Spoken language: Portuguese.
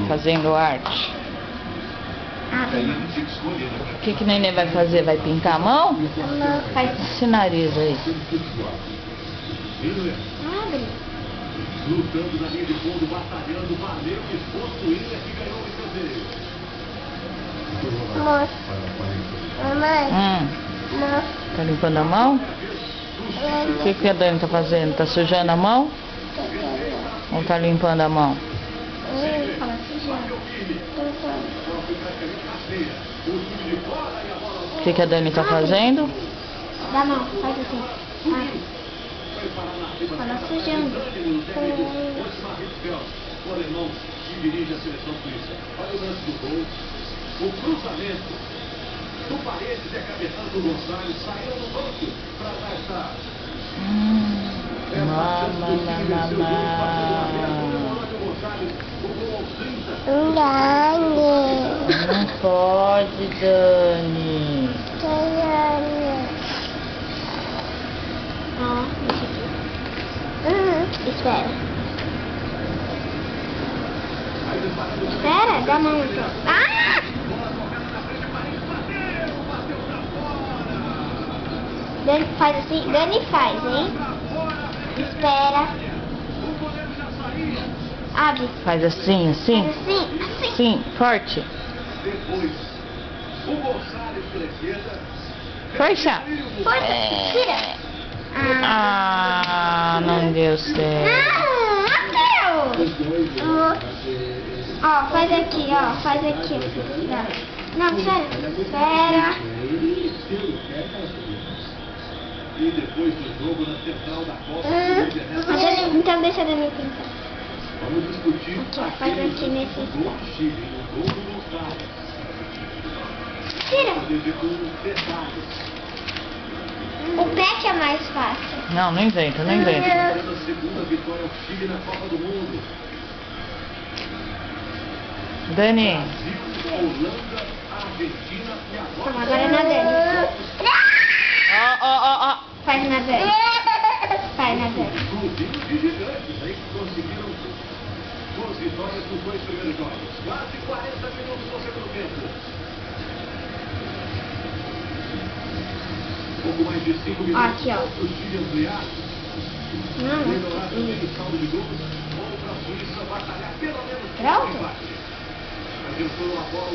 fazendo arte. O que o neném vai fazer? Vai pintar a mão? Não, faz. Esse nariz aí. Abre. Lutando na linha de fundo, batalhando, valeu, esforço, William que ganhou o escanteio. Mamãe. Não. Tá limpando a mão? O que a Dani tá fazendo? Tá sujando a mão? Ou tá limpando a mão? Fala sujando. O que a Dani tá fazendo? Dá a mão, faz assim. Fala sujando. O alemão que dirige a seleção suíça. Olha o lance do gol. O cruzamento do Paredes é cabeçada do Gonçalves. Saiu do banco para dar essa... Não pode, Dani. Ó, deixa aqui. Espera. Espera, dá a mão então. Ah! Dani faz assim, Dani faz, hein? Espera. Abre. Faz assim, assim? Faz assim, assim. Sim, forte. Depois, o Gonçalves pela esquerda. Força. Força, tira. Ah, não deu certo. Não deu. Ó, faz aqui, ó. Faz aqui. Não, espera. E depois do jogo na central da Copa. Então deixa a Dani pintar. Vamos discutir Aqui, ó, faz aqui nesse. gol do Chile, o gol do Gonçalves. Tira. O O pé que é mais fácil. Não, não inventa, não inventa. a segunda vitória ao Chile na Copa do Mundo. Dani. Brasil, Holanda, Argentina e Toma, agora é na Dani. Ó. Faz na Dani. Faz na Dani. Clubinho de gigantes aí que conseguiram 2 vitórias nos 2 primeiros jogos. Quase 40 minutos no segundo tempo. Pouco mais de 5 minutos. Aqui, ó. O Chile ampliar. Não, Melhorar também o saldo de gols. Ou para a Suíça batalhar pelo menos. Pronto? Atenção a bola.